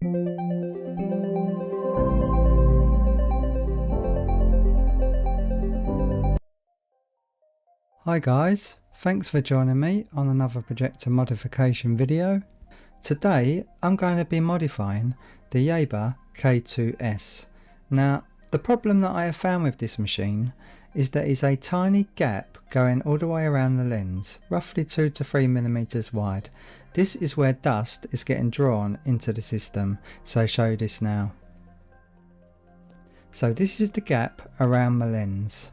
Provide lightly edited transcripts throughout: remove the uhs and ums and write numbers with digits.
Hi guys, thanks for joining me on another projector modification video. Today I'm going to be modifying the Yaber K2s. Now the problem that I have found with this machine is there is a tiny gap going all the way around the lens, roughly 2 to 3 millimeters wide. This is where dust is getting drawn into the system, so I'll show you this now. So this is the gap around the lens.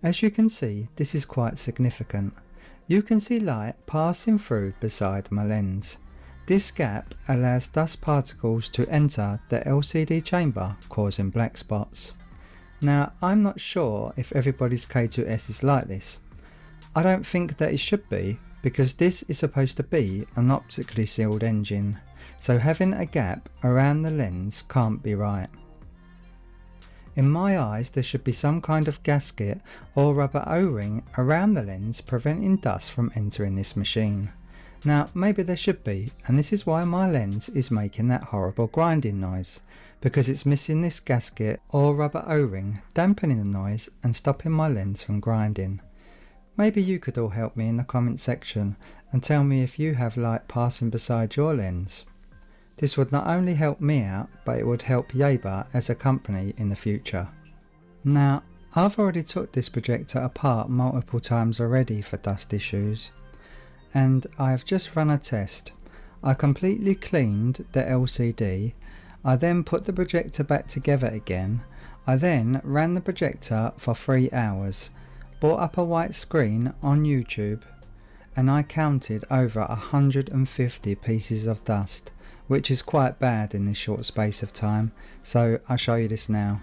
As you can see, this is quite significant. You can see light passing through beside my lens. This gap allows dust particles to enter the LCD chamber, causing black spots. Now I'm not sure if everybody's K2s is like this. I don't think that it should be, because this is supposed to be an optically sealed engine, so having a gap around the lens can't be right. In my eyes, there should be some kind of gasket or rubber O-ring around the lens preventing dust from entering this machine. Now maybe there should be, and this is why my lens is making that horrible grinding noise, because it's missing this gasket or rubber O-ring, dampening the noise and stopping my lens from grinding. Maybe you could all help me in the comment section and tell me if you have light passing beside your lens. This would not only help me out, but it would help Yaber as a company in the future. Now, I've already took this projector apart multiple times already for dust issues, and I have just run a test. I completely cleaned the LCD, I then put the projector back together again, I then ran the projector for 3 hours, brought up a white screen on YouTube, and I counted over 150 pieces of dust, which is quite bad in this short space of time, so I'll show you this now.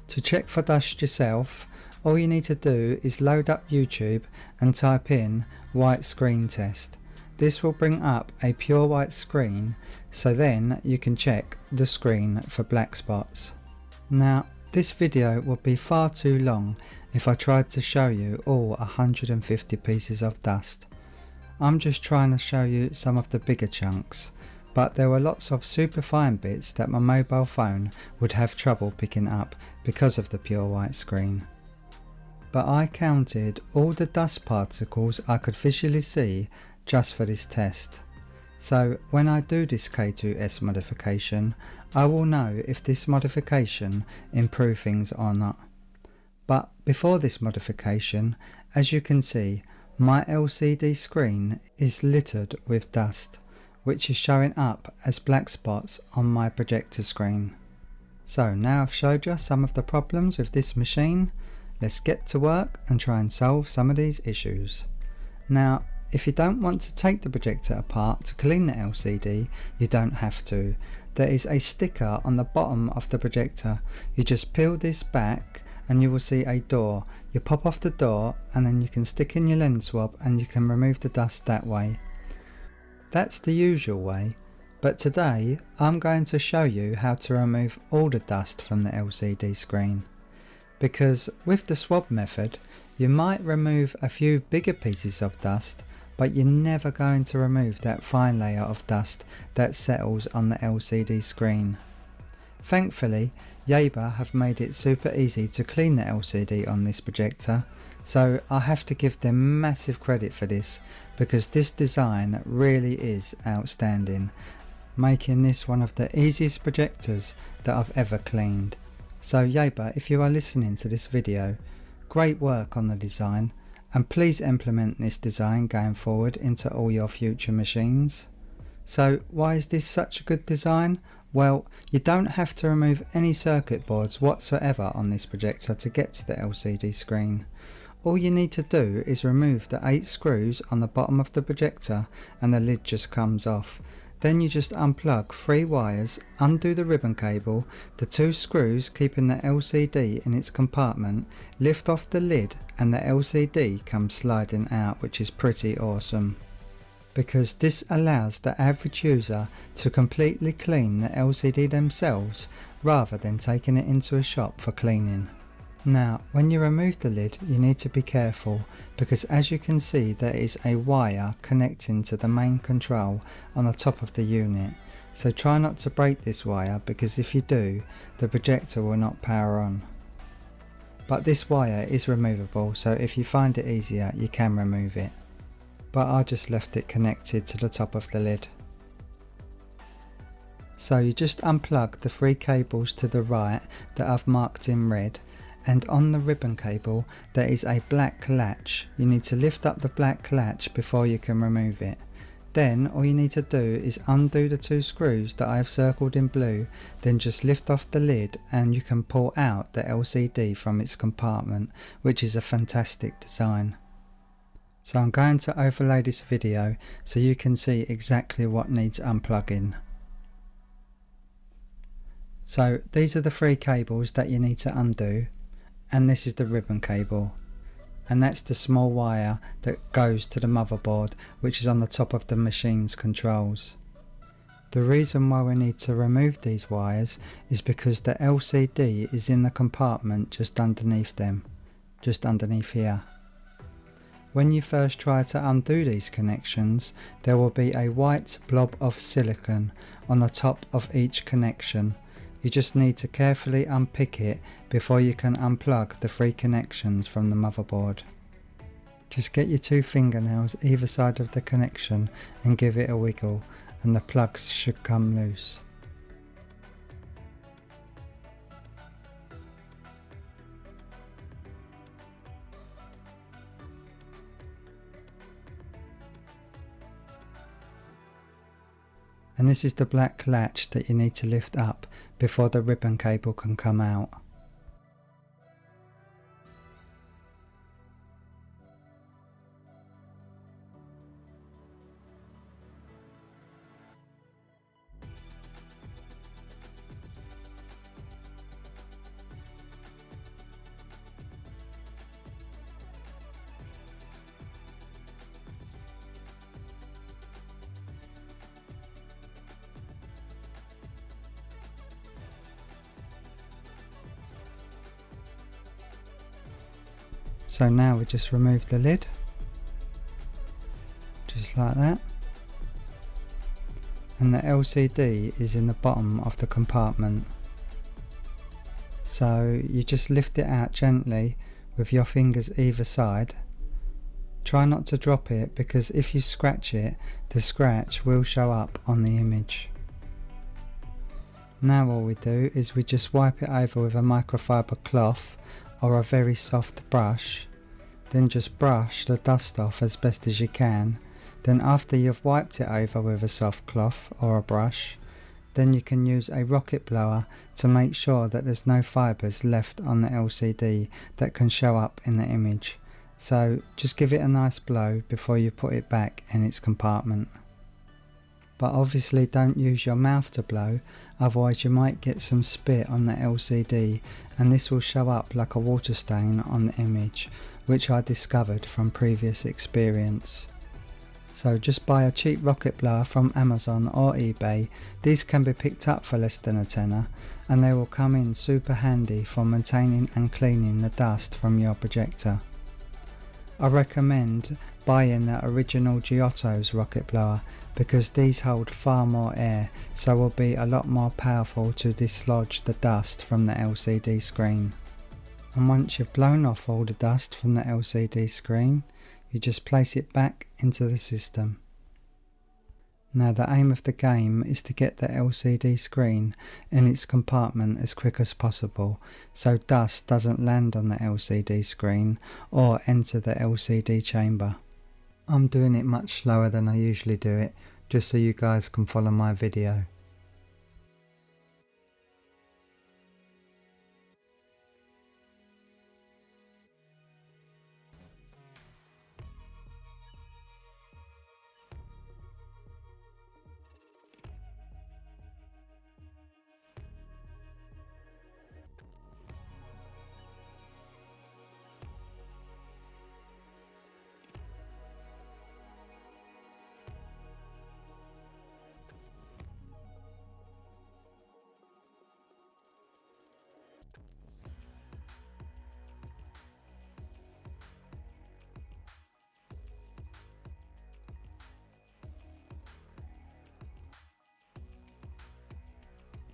To check for dust yourself, all you need to do is load up YouTube and type in white screen test. This will bring up a pure white screen, so then you can check the screen for black spots. Now this video would be far too long if I tried to show you all 150 pieces of dust. I'm just trying to show you some of the bigger chunks, but there were lots of super fine bits that my mobile phone would have trouble picking up because of the pure white screen. But I counted all the dust particles I could visually see just for this test. So when I do this K2s modification, I will know if this modification improves things or not. But before this modification, as you can see, my LCD screen is littered with dust, which is showing up as black spots on my projector screen. So now I've showed you some of the problems with this machine, let's get to work and try and solve some of these issues. Now if you don't want to take the projector apart to clean the LCD, you don't have to. There is a sticker on the bottom of the projector. You just peel this back and you will see a door. You pop off the door and then you can stick in your lens swab and you can remove the dust that way. That's the usual way, but today I'm going to show you how to remove all the dust from the LCD screen. Because with the swab method, you might remove a few bigger pieces of dust, but you're never going to remove that fine layer of dust that settles on the LCD screen. Thankfully, Yaber have made it super easy to clean the LCD on this projector, so I have to give them massive credit for this, because this design really is outstanding, making this one of the easiest projectors that I've ever cleaned. So Yaber, if you are listening to this video, great work on the design, and please implement this design going forward into all your future machines. So why is this such a good design? Well, you don't have to remove any circuit boards whatsoever on this projector to get to the LCD screen. All you need to do is remove the 8 screws on the bottom of the projector and the lid just comes off. Then you just unplug 3 wires, undo the ribbon cable, the 2 screws keeping the LCD in its compartment, lift off the lid and the LCD comes sliding out, which is pretty awesome. Because this allows the average user to completely clean the LCD themselves rather than taking it into a shop for cleaning. Now, when you remove the lid, you need to be careful because as you can see there is a wire connecting to the main control on the top of the unit. So try not to break this wire because if you do, the projector will not power on. But this wire is removable, so if you find it easier, you can remove it. But I just left it connected to the top of the lid. So you just unplug the 3 cables to the right that I've marked in red, and on the ribbon cable there is a black latch. You need to lift up the black latch before you can remove it. Then all you need to do is undo the 2 screws that I have circled in blue, then just lift off the lid and you can pull out the LCD from its compartment, which is a fantastic design. So I'm going to overlay this video so you can see exactly what needs unplugging. So these are the 3 cables that you need to undo, and this is the ribbon cable, and that's the small wire that goes to the motherboard, which is on the top of the machine's controls. The reason why we need to remove these wires is because the LCD is in the compartment just underneath them, just underneath here. When you first try to undo these connections, there will be a white blob of silicone on the top of each connection. You just need to carefully unpick it before you can unplug the 3 connections from the motherboard. Just get your 2 fingernails either side of the connection and give it a wiggle, and the plugs should come loose. And this is the black latch that you need to lift up before the ribbon cable can come out. So now we just remove the lid, just like that, and the LCD is in the bottom of the compartment. So you just lift it out gently with your fingers either side. Try not to drop it because if you scratch it, the scratch will show up on the image. Now all we do is we just wipe it over with a microfiber cloth or a very soft brush, then just brush the dust off as best as you can. Then after you've wiped it over with a soft cloth or a brush, then you can use a rocket blower to make sure that there's no fibres left on the LCD that can show up in the image. So just give it a nice blow before you put it back in its compartment. But obviously don't use your mouth to blow, otherwise you might get some spit on the LCD and this will show up like a water stain on the image, which I discovered from previous experience. So just buy a cheap rocket blower from Amazon or eBay. These can be picked up for less than a tenner and they will come in super handy for maintaining and cleaning the dust from your projector. I recommend buying the original K2s rocket blower because these hold far more air, so will be a lot more powerful to dislodge the dust from the LCD screen. And once you've blown off all the dust from the LCD screen, you just place it back into the system. Now the aim of the game is to get the LCD screen in its compartment as quick as possible, so dust doesn't land on the LCD screen or enter the LCD chamber. I'm doing it much slower than I usually do it, just so you guys can follow my video.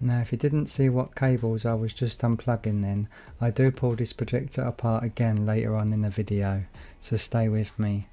Now if you didn't see what cables I was just unplugging then, I do pull this projector apart again later on in the video, so stay with me.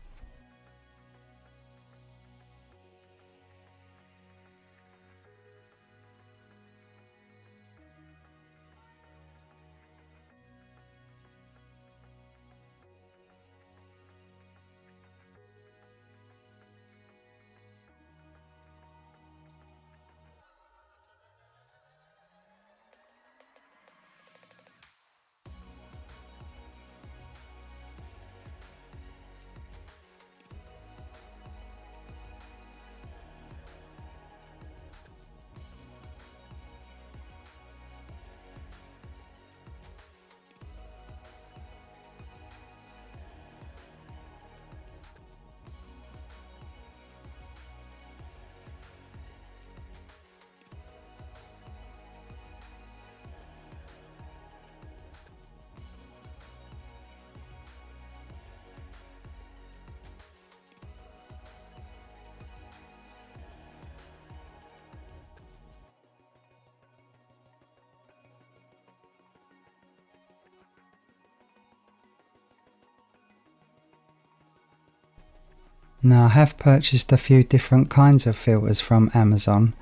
Now I have purchased a few different kinds of filters from Amazon,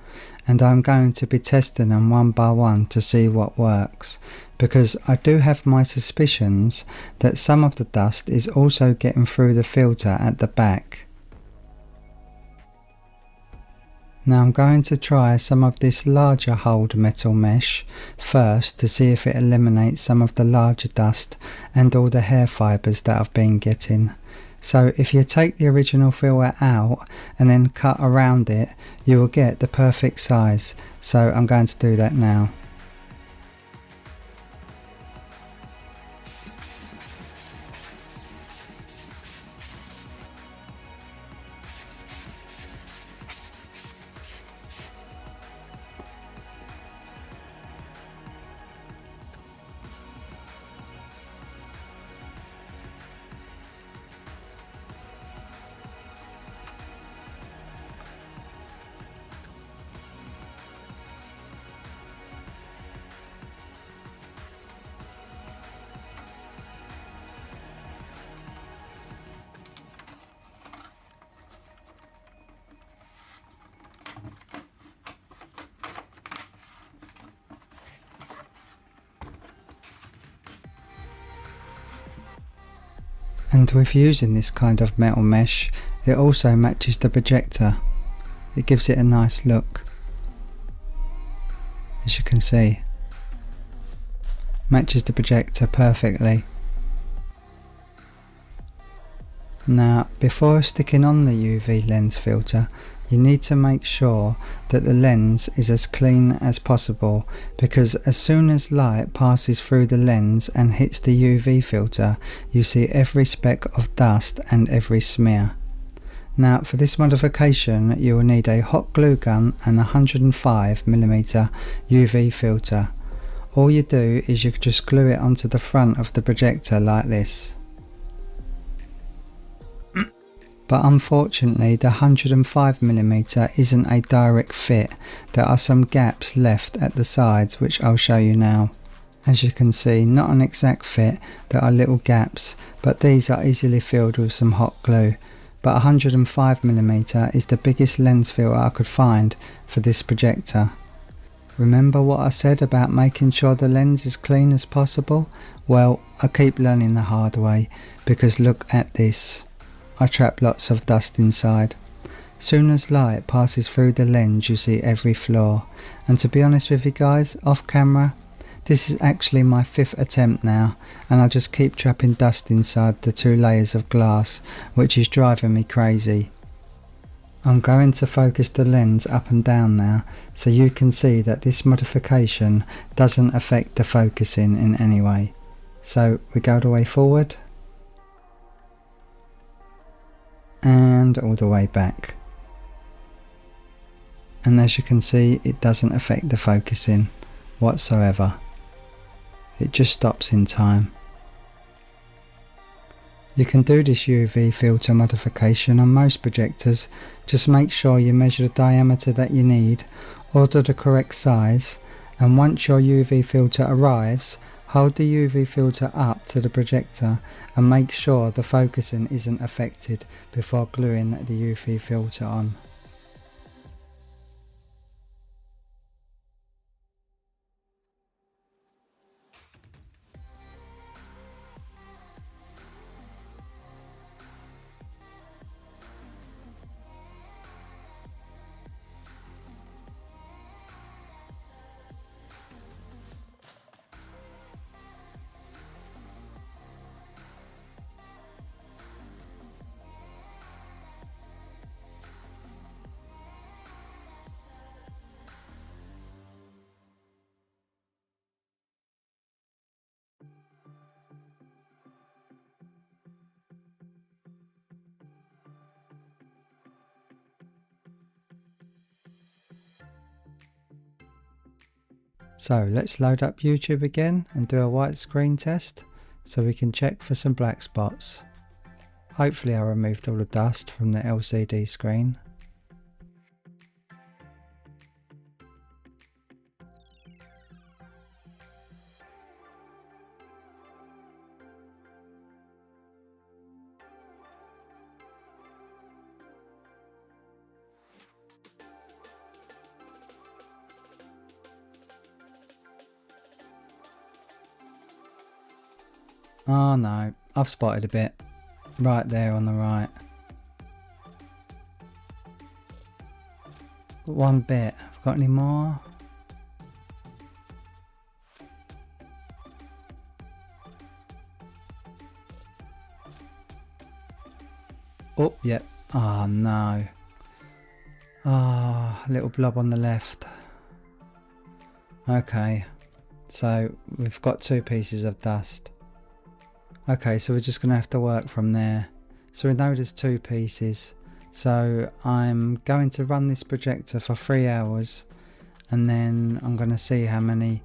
and I'm going to be testing them one by one to see what works, because I do have my suspicions that some of the dust is also getting through the filter at the back. Now I'm going to try some of this larger hold metal mesh first to see if it eliminates some of the larger dust and all the hair fibres that I've been getting. So if you take the original filter out and then cut around it, you will get the perfect size. So I'm going to do that now. And with using this kind of metal mesh, it also matches the projector. It gives it a nice look. As you can see, matches the projector perfectly. Now, before sticking on the UV lens filter, you need to make sure that the lens is as clean as possible, because as soon as light passes through the lens and hits the UV filter, you see every speck of dust and every smear. Now for this modification you will need a hot glue gun and a 105mm UV filter. All you do is you just glue it onto the front of the projector like this. But unfortunately the 105mm isn't a direct fit. There are some gaps left at the sides which I'll show you now. As you can see, not an exact fit, there are little gaps, but these are easily filled with some hot glue. But 105mm is the biggest lens filter I could find for this projector. Remember what I said about making sure the lens is clean as possible? Well, I keep learning the hard way, because look at this. I trap lots of dust inside. Soon as light passes through the lens you see every flaw, and to be honest with you guys, off camera, this is actually my 5th attempt now, and I just keep trapping dust inside the 2 layers of glass, which is driving me crazy. I'm going to focus the lens up and down now, so you can see that this modification doesn't affect the focusing in any way. So we go the way forward, and all the way back, and as you can see it doesn't affect the focusing whatsoever. It just stops in time. You can do this UV filter modification on most projectors. Just make sure you measure the diameter that you need, order the correct size, And once your UV filter arrives, hold the UV filter up to the projector and make sure the focusing isn't affected before gluing the UV filter on. So let's load up YouTube again and do a white screen test so we can check for some black spots. Hopefully I removed all the dust from the LCD screen. Oh no, I've spotted a bit. Right there on the right. One bit. Got any more? Oh, yep. Oh no. Ah, oh, little blob on the left. Okay, so we've got 2 pieces of dust. Okay, so we're just going to have to work from there. So we know there's 2 pieces. So I'm going to run this projector for 3 hours and then I'm going to see how many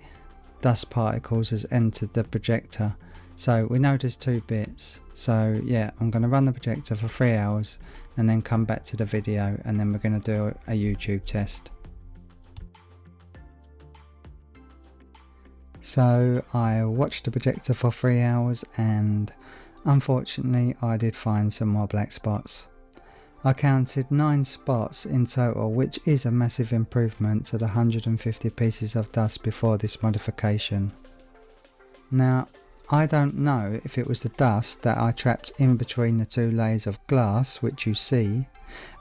dust particles has entered the projector. So we know there's 2 bits. So yeah, I'm going to run the projector for 3 hours and then come back to the video and then we're going to do a YouTube test. So I watched the projector for 3 hours and unfortunately I did find some more black spots. I counted 9 spots in total, which is a massive improvement to the 150 pieces of dust before this modification. Now I don't know if it was the dust that I trapped in between the 2 layers of glass which you see,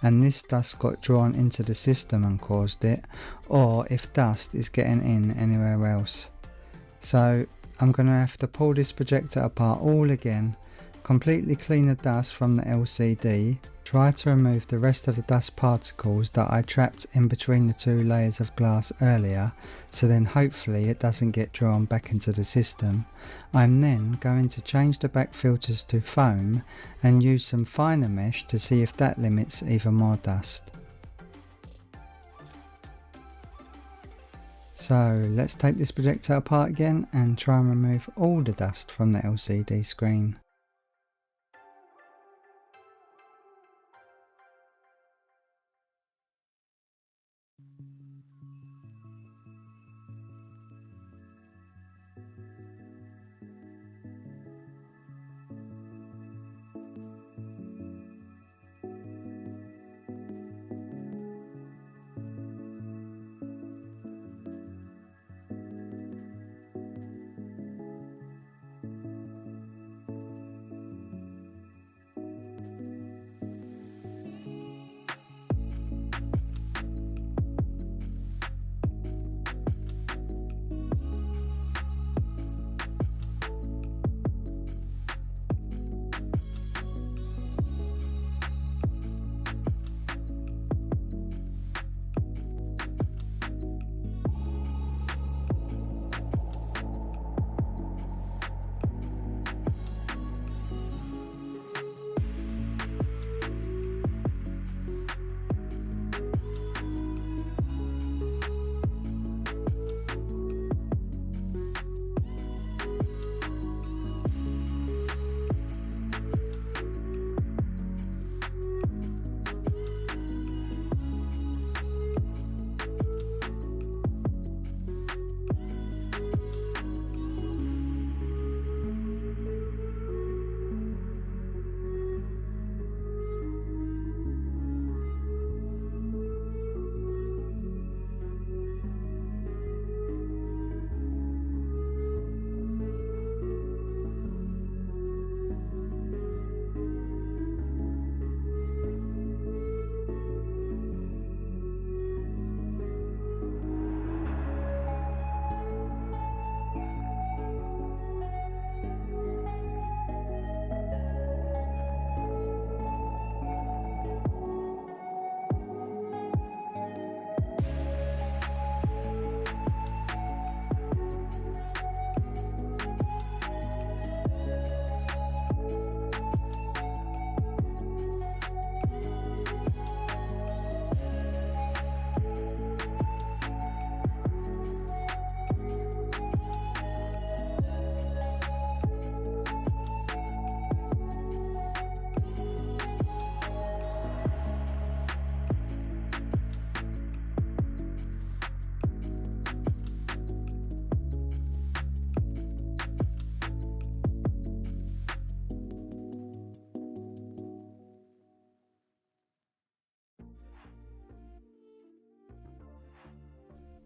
and this dust got drawn into the system and caused it, or if dust is getting in anywhere else. So I'm going to have to pull this projector apart all again, completely clean the dust from the LCD, try to remove the rest of the dust particles that I trapped in between the 2 layers of glass earlier, so then hopefully it doesn't get drawn back into the system. I'm then going to change the back filters to foam and use some finer mesh to see if that limits even more dust. So let's take this projector apart again and try and remove all the dust from the LCD screen.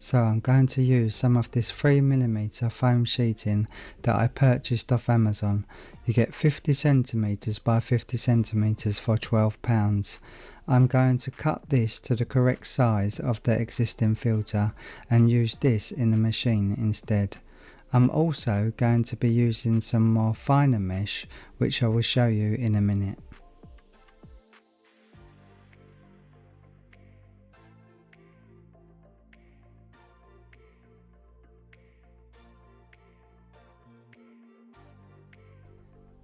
So I'm going to use some of this 3mm foam sheeting that I purchased off Amazon. You get 50cm by 50cm for £12. I'm going to cut this to the correct size of the existing filter and use this in the machine instead. I'm also going to be using some more finer mesh, which I will show you in a minute.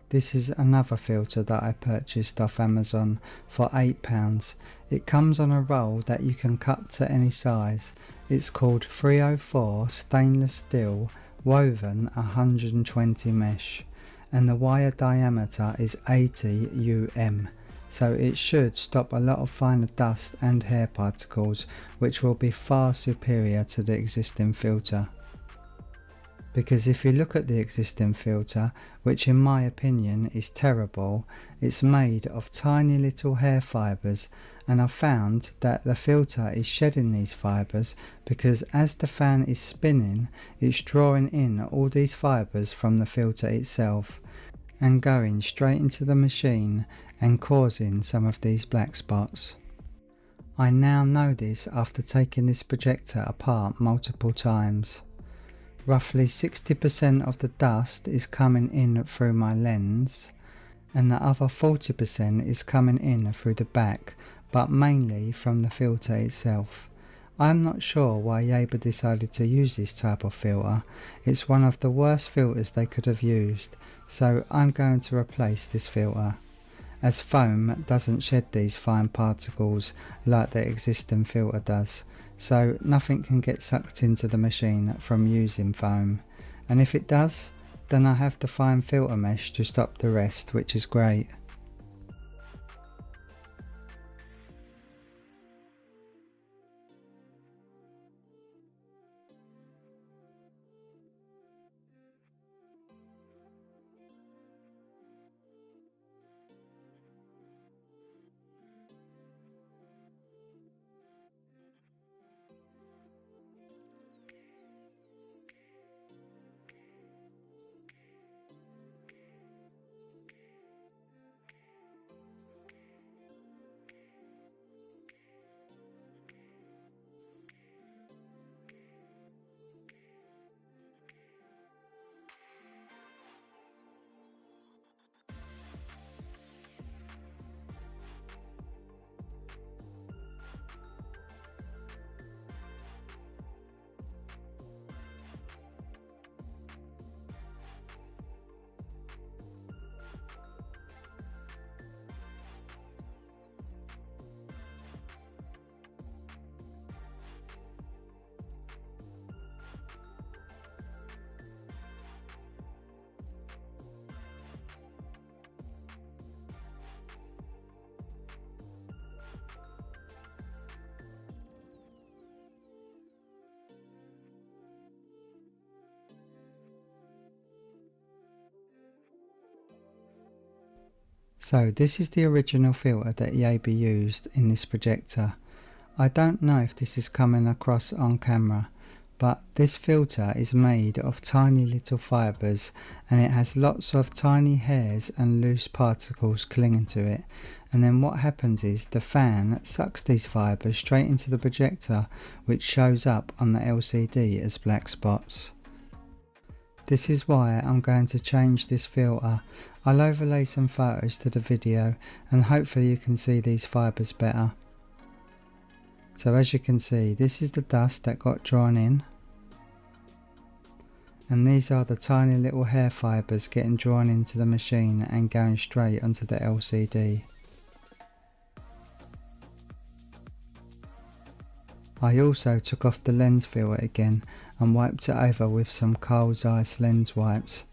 This is another filter that I purchased off Amazon for £8. It comes on a roll that you can cut to any size. It's called 304 stainless steel woven 120 mesh, and the wire diameter is 80 so it should stop a lot of finer dust and hair particles, which will be far superior to the existing filter. Because if you look at the existing filter, which in my opinion is terrible, it's made of tiny little hair fibres, and I've found that the filter is shedding these fibres because as the fan is spinning, it's drawing in all these fibres from the filter itself and going straight into the machine and causing some of these black spots. I now know this after taking this projector apart multiple times. Roughly 60% of the dust is coming in through my lens, and the other 40% is coming in through the back, but mainly from the filter itself. I'm not sure why Yaber decided to use this type of filter. It's one of the worst filters they could have used, so I'm going to replace this filter, as foam doesn't shed these fine particles like the existing filter does. So nothing can get sucked into the machine from using foam, and if it does, then I have the fine filter mesh to stop the rest, which is great. So this is the original filter that Yaber used in this projector. I don't know if this is coming across on camera, but this filter is made of tiny little fibres, and it has lots of tiny hairs and loose particles clinging to it, and then what happens is the fan sucks these fibres straight into the projector, which shows up on the LCD as black spots. This is why I'm going to change this filter. I'll overlay some photos to the video and hopefully you can see these fibres better. So as you can see, this is the dust that got drawn in, and these are the tiny little hair fibres getting drawn into the machine and going straight onto the LCD. I also took off the lens filter again and wiped it over with some Carl's Ice lens wipes.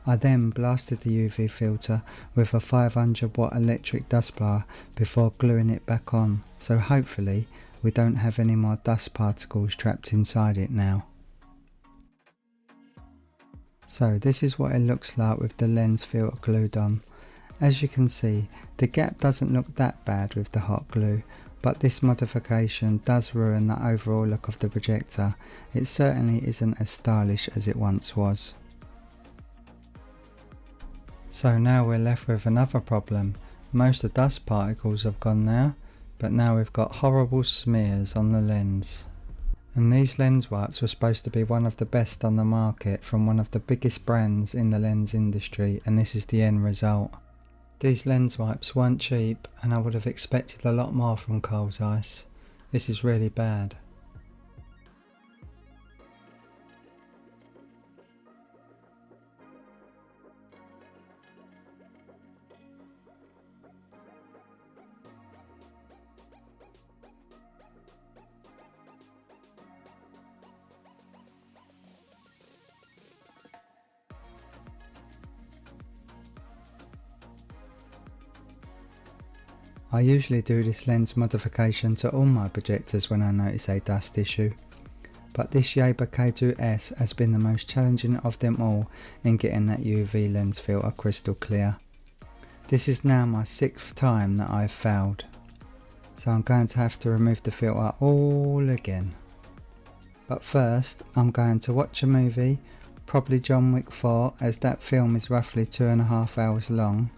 I then blasted the UV filter with a 500 watt electric dust blower before gluing it back on, so hopefully we don't have any more dust particles trapped inside it now. So this is what it looks like with the lens filter glued on. As you can see, the gap doesn't look that bad with the hot glue. but this modification does ruin the overall look of the projector. It certainly isn't as stylish as it once was. So now we're left with another problem. Most of the dust particles have gone now, but now we've got horrible smears on the lens. And these lens wipes were supposed to be one of the best on the market from one of the biggest brands in the lens industry, and this is the end result. These lens wipes weren't cheap, and I would have expected a lot more from Carl Zeiss. This is really bad. I usually do this lens modification to all my projectors when I notice a dust issue, but this Yaber K2s has been the most challenging of them all in getting that UV lens filter crystal clear. This is now my 6th time that I've failed, so I'm going to have to remove the filter all again. But first I'm going to watch a movie, probably John Wick 4, as that film is roughly 2.5 hours long.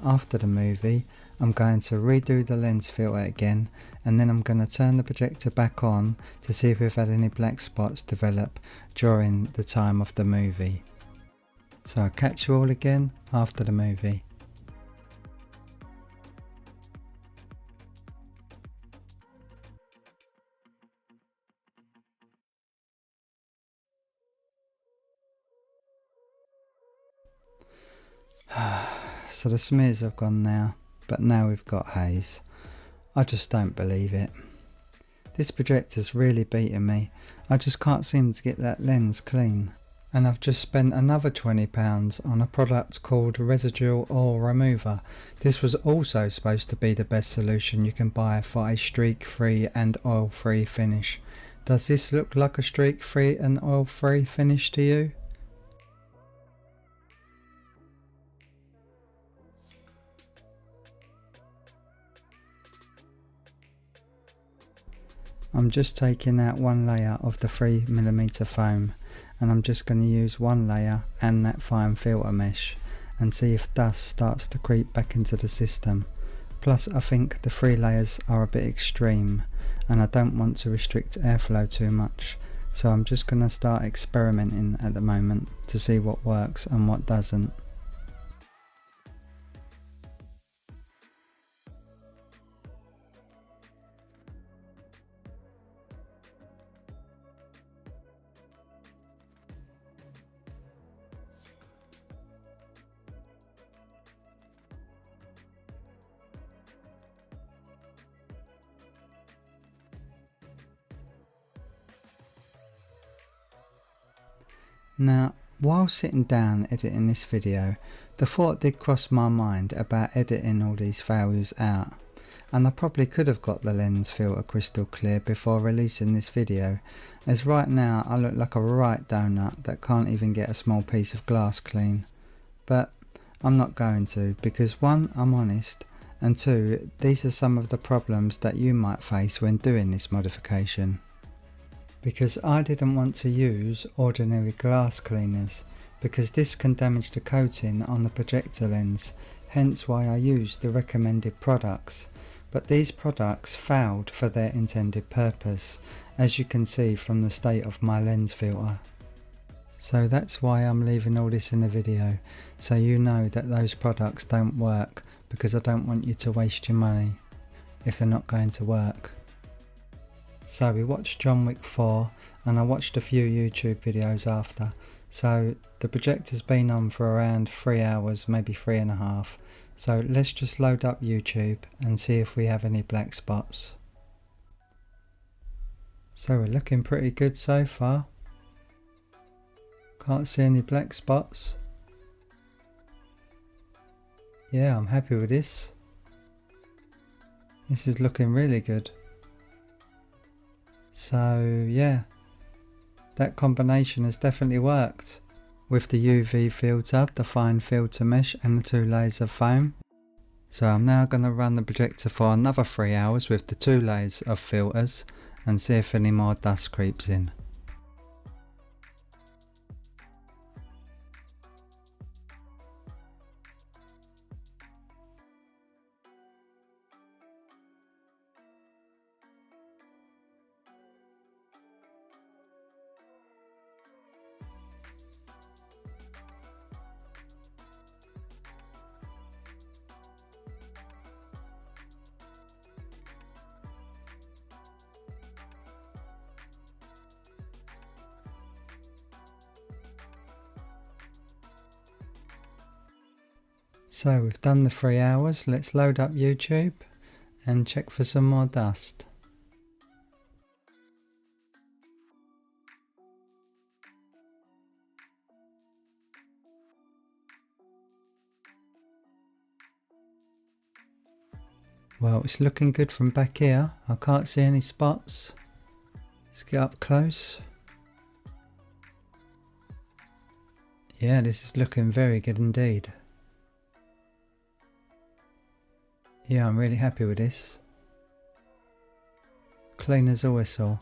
After the movie I'm going to redo the lens filter again, and then I'm going to turn the projector back on to see if we've had any black spots develop during the time of the movie. So I'll catch you all again after the movie. So the smears have gone now, but now we've got haze. I just don't believe it. This projector's really beating me. I just can't seem to get that lens clean. And I've just spent another £20 on a product called Residual Oil Remover. This was also supposed to be the best solution you can buy for a streak-free and oil-free finish. Does this look like a streak-free and oil-free finish to you? I'm just taking out one layer of the 3mm foam, and I'm just going to use one layer and that fine filter mesh and see if dust starts to creep back into the system. Plus I think the 3 layers are a bit extreme and I don't want to restrict airflow too much, so I'm just going to start experimenting at the moment to see what works and what doesn't. Now, while sitting down editing this video, the thought did cross my mind about editing all these failures out, and I probably could have got the lens filter crystal clear before releasing this video, as right now I look like a right donut that can't even get a small piece of glass clean. But I'm not going to, because 1, I'm honest, and 2, these are some of the problems that you might face when doing this modification. Because I didn't want to use ordinary glass cleaners, because this can damage the coating on the projector lens, hence why I used the recommended products. But these products failed for their intended purpose, as you can see from the state of my lens filter. So that's why I'm leaving all this in the video, so you know that those products don't work, because I don't want you to waste your money if they're not going to work. So we watched John Wick 4 and I watched a few YouTube videos after, so the projector's been on for around 3 hours, maybe 3.5, so let's just load up YouTube and see if we have any black spots. So we're looking pretty good so far. Can't see any black spots. Yeah, I'm happy with this. This is looking really good. So yeah, that combination has definitely worked. With the UV filter, the fine filter mesh and the 2 layers of foam. So I'm now going to run the projector for another 3 hours with the 2 layers of filters and see if any more dust creeps in. So we've done the 3 hours, let's load up YouTube and check for some more dust. Well, it's looking good from back here. I can't see any spots. Let's get up close. Yeah, this is looking very good indeed. Yeah, I'm really happy with this. Clean as a whistle.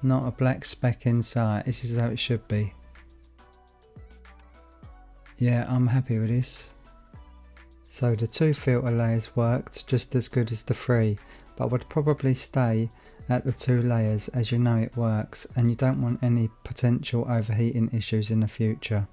Not a black speck in sight. This is how it should be. Yeah, I'm happy with this. So the 2 filter layers worked just as good as the 3, but would probably stay at the 2 layers as you know it works and you don't want any potential overheating issues in the future.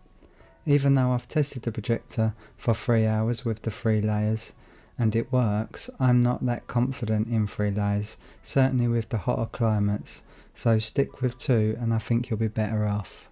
Even though I've tested the projector for 3 hours with the 3 layers and it works, I'm not that confident in 3 layers, certainly with the hotter climates, so stick with 2 and I think you'll be better off.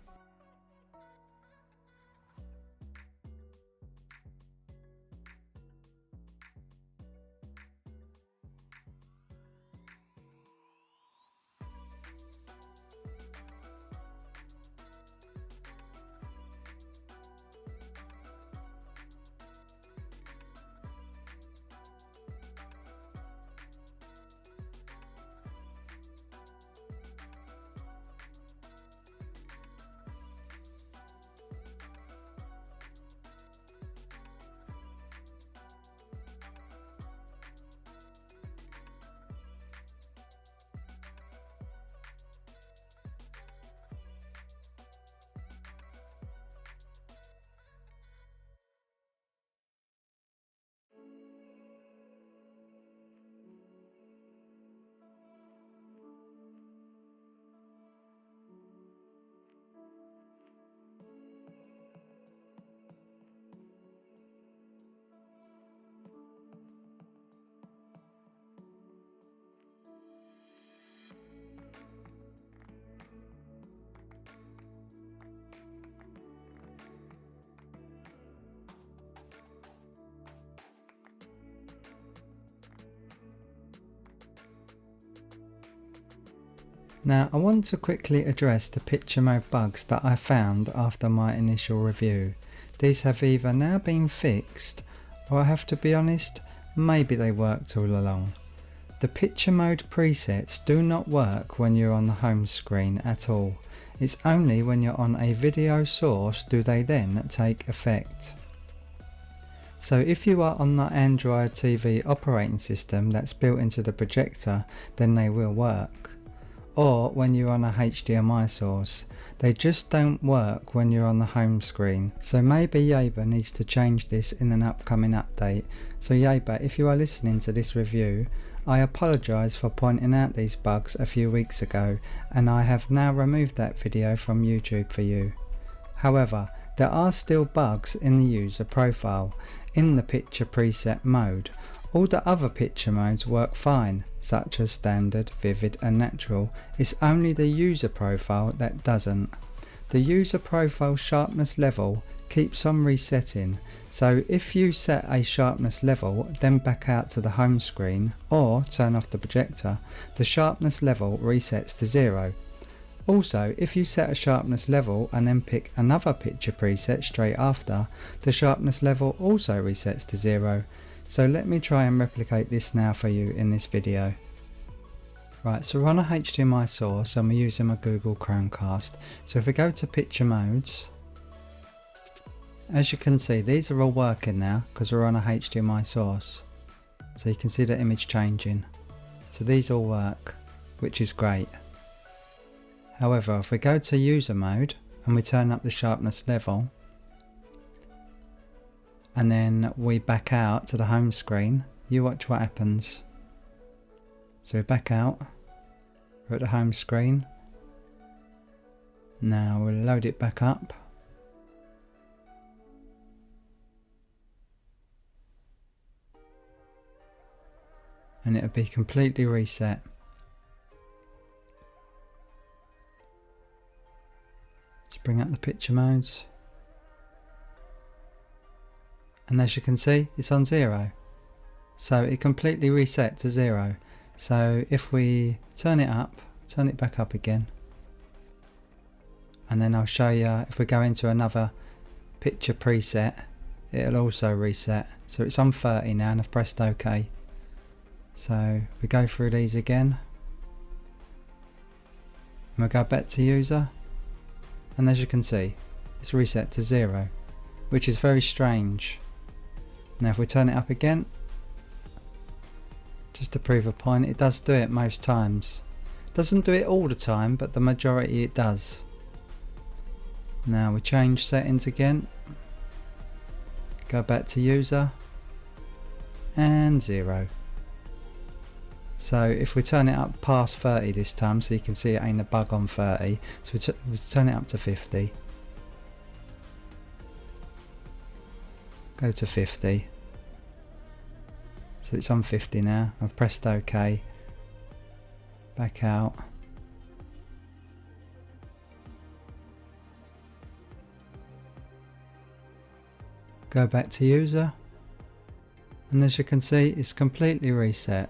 Now I want to quickly address the picture mode bugs that I found after my initial review. These have either now been fixed, or I have to be honest, maybe they worked all along. The picture mode presets do not work when you're on the home screen at all. It's only when you're on a video source do they then take effect. So if you are on the Android TV operating system that's built into the projector, then they will work. Or when you're on a HDMI source. They just don't work when you're on the home screen. So maybe Yaber needs to change this in an upcoming update. So Yaber, if you are listening to this review, I apologise for pointing out these bugs a few weeks ago, and I have now removed that video from YouTube for you. However, there are still bugs in the user profile, in the picture preset mode. All the other picture modes work fine, such as standard, vivid and natural. It's only the user profile that doesn't. The user profile sharpness level keeps on resetting, so if you set a sharpness level then back out to the home screen or turn off the projector, the sharpness level resets to 0. Also, if you set a sharpness level and then pick another picture preset straight after, the sharpness level also resets to 0. So let me try and replicate this now for you in this video. Right, so we're on a HDMI source and we're using my Google Chromecast. So if we go to picture modes As you can see, these are all working now because we're on a HDMI source. So you can see the image changing. So these all work, which is great. However, if we go to user mode and we turn up the sharpness level, and then we back out to the home screen, you watch what happens. So we back out, we're at the home screen. Now we'll load it back up. And it'll be completely reset. Let's bring up the picture modes. And as you can see, it's on 0. So it completely reset to 0. So if we turn it up, turn it back up again. And then I'll show you, if we go into another picture preset, it'll also reset. So it's on 30 now and I've pressed OK. So we go through these again. And we'll go back to user. And as you can see, it's reset to 0, which is very strange. Now if we turn it up again, just to prove a point, it does do it most times. It doesn't do it all the time, but the majority it does. Now we change settings again, go back to user, and 0. So if we turn it up past 30 this time, so you can see it ain't a bug on 30, so we turn it up to 50. Go to 50. So it's on 50 now. I've pressed OK. Back out. Go back to user. And as you can see, it's completely reset.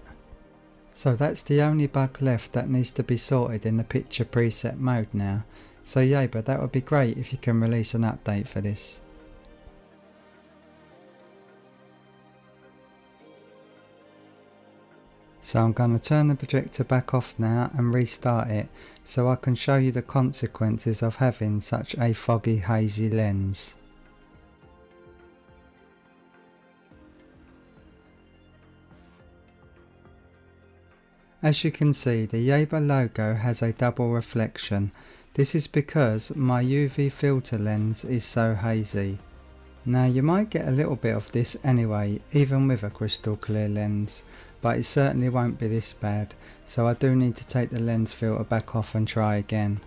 So that's the only bug left that needs to be sorted in the picture preset mode now. So Yaber, that would be great if you can release an update for this. So I'm going to turn the projector back off now and restart it so I can show you the consequences of having such a foggy, hazy lens. As you can see, the Yaber logo has a double reflection. This is because my UV filter lens is so hazy. Now you might get a little bit of this anyway, even with a crystal clear lens, but it certainly won't be this bad, so I do need to take the lens filter back off and try again.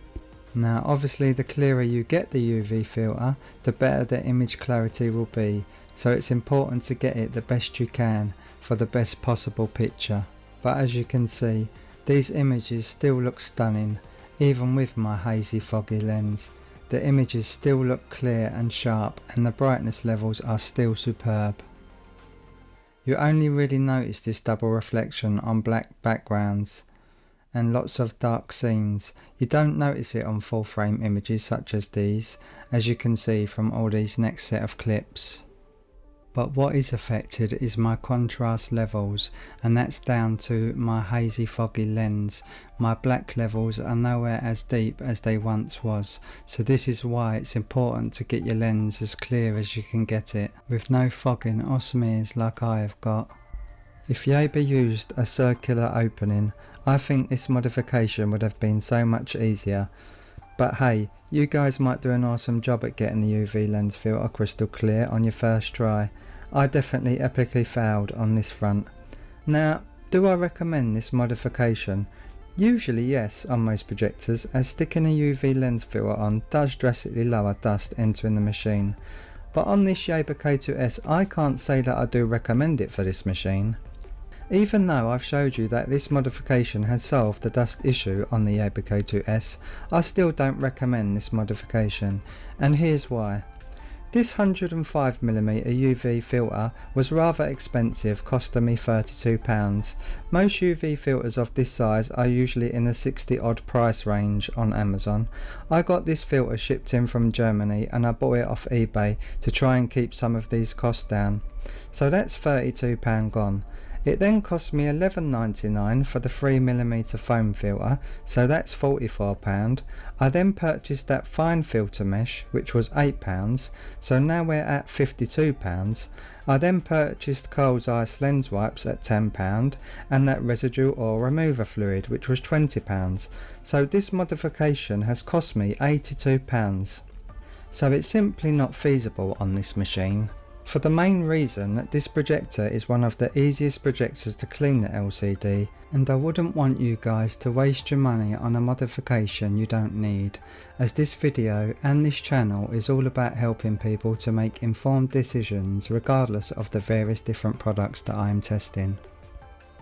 Now obviously the clearer you get the UV filter, the better the image clarity will be, so it's important to get it the best you can for the best possible picture. But as you can see, these images still look stunning, even with my hazy foggy lens. The images still look clear and sharp, and the brightness levels are still superb. You only really notice this double reflection on black backgrounds and lots of dark scenes. You don't notice it on full frame images such as these, as you can see from all these next set of clips. But what is affected is my contrast levels, and that's down to my hazy foggy lens. My black levels are nowhere as deep as they once was, so this is why it's important to get your lens as clear as you can get it, with no fogging or smears like I have got. If Yaber used a circular opening, I think this modification would have been so much easier. But hey, you guys might do an awesome job at getting the UV lens filter crystal clear on your first try. I definitely epically failed on this front. Now, do I recommend this modification? Usually yes on most projectors, as sticking a UV lens filter on does drastically lower dust entering the machine. But on this Yaber K2s, I can't say that I do recommend it for this machine. Even though I've showed you that this modification has solved the dust issue on the Yaber K2s, I still don't recommend this modification, and here's why. This 105mm UV filter was rather expensive, costing me £32. Most UV filters of this size are usually in the 60 odd price range on Amazon. I got this filter shipped in from Germany and I bought it off eBay to try and keep some of these costs down. So that's £32 gone. It then cost me £11.99 for the 3mm foam filter, so that's £44. I then purchased that fine filter mesh, which was £8, so now we're at £52. I then purchased Cole's Ice lens wipes at £10 and that residue oil remover fluid, which was £20. So this modification has cost me £82. So it's simply not feasible on this machine. For the main reason that this projector is one of the easiest projectors to clean the LCD, and I wouldn't want you guys to waste your money on a modification you don't need, as this video and this channel is all about helping people to make informed decisions regardless of the various different products that I am testing.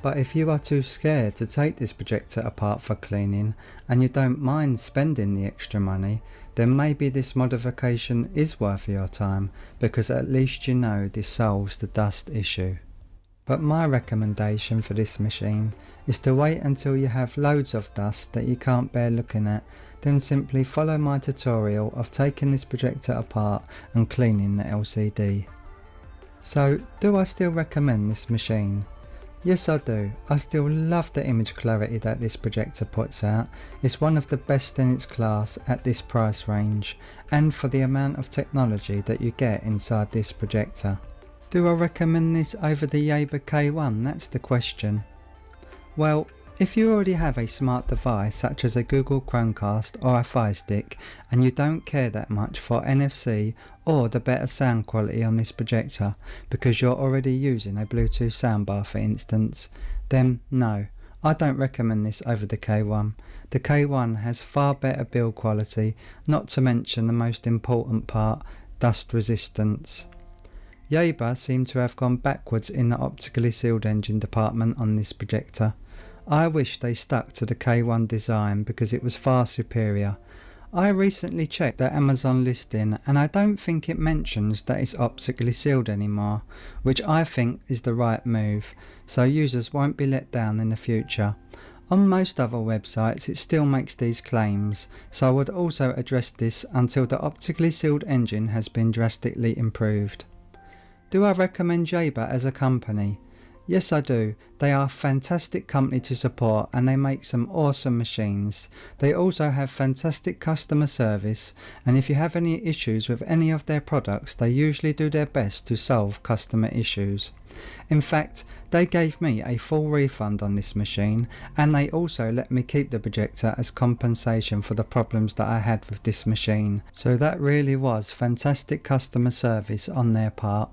But if you are too scared to take this projector apart for cleaning and you don't mind spending the extra money, then maybe this modification is worth your time, because at least you know this solves the dust issue. But my recommendation for this machine is to wait until you have loads of dust that you can't bear looking at, then simply follow my tutorial of taking this projector apart and cleaning the LCD. So, do I still recommend this machine? Yes, I do. I still love the image clarity that this projector puts out. It's one of the best in its class at this price range, and for the amount of technology that you get inside this projector. Do I recommend this over the Yaber K1? That's the question. Well, if you already have a smart device such as a Google Chromecast or a Fire Stick and you don't care that much for NFC or the better sound quality on this projector because you're already using a Bluetooth soundbar for instance, then no, I don't recommend this over the K1. The K1 has far better build quality, not to mention the most important part, dust resistance. Yaber seem to have gone backwards in the optically sealed engine department on this projector. I wish they stuck to the K1 design because it was far superior. I recently checked the Amazon listing and I don't think it mentions that it's optically sealed anymore, which I think is the right move, so users won't be let down in the future. On most other websites it still makes these claims, so I would also address this until the optically sealed engine has been drastically improved. Do I recommend Yaber as a company? Yes, I do. They are a fantastic company to support and they make some awesome machines. They also have fantastic customer service, and if you have any issues with any of their products, they usually do their best to solve customer issues. In fact, they gave me a full refund on this machine, and they also let me keep the projector as compensation for the problems that I had with this machine. So that really was fantastic customer service on their part.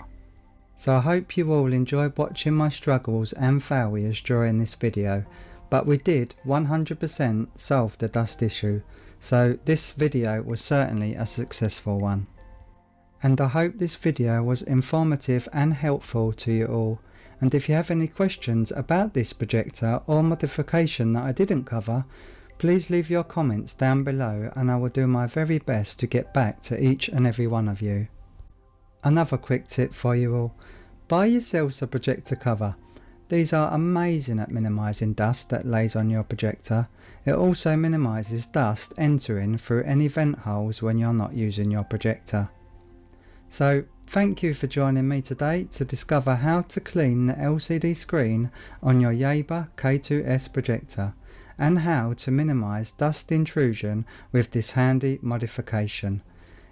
So I hope you all enjoyed watching my struggles and failures during this video, but we did 100% solve the dust issue, so this video was certainly a successful one. And I hope this video was informative and helpful to you all, and if you have any questions about this projector or modification that I didn't cover, please leave your comments down below and I will do my very best to get back to each and every one of you. Another quick tip for you all, buy yourselves a projector cover. These are amazing at minimising dust that lays on your projector. It also minimises dust entering through any vent holes when you're not using your projector. So thank you for joining me today to discover how to clean the LCD screen on your Yaber K2s Projector and how to minimise dust intrusion with this handy modification.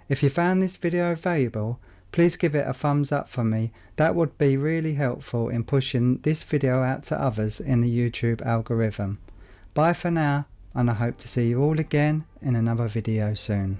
If you found this video valuable, please give it a thumbs up for me. That would be really helpful in pushing this video out to others in the YouTube algorithm. Bye for now, and I hope to see you all again in another video soon.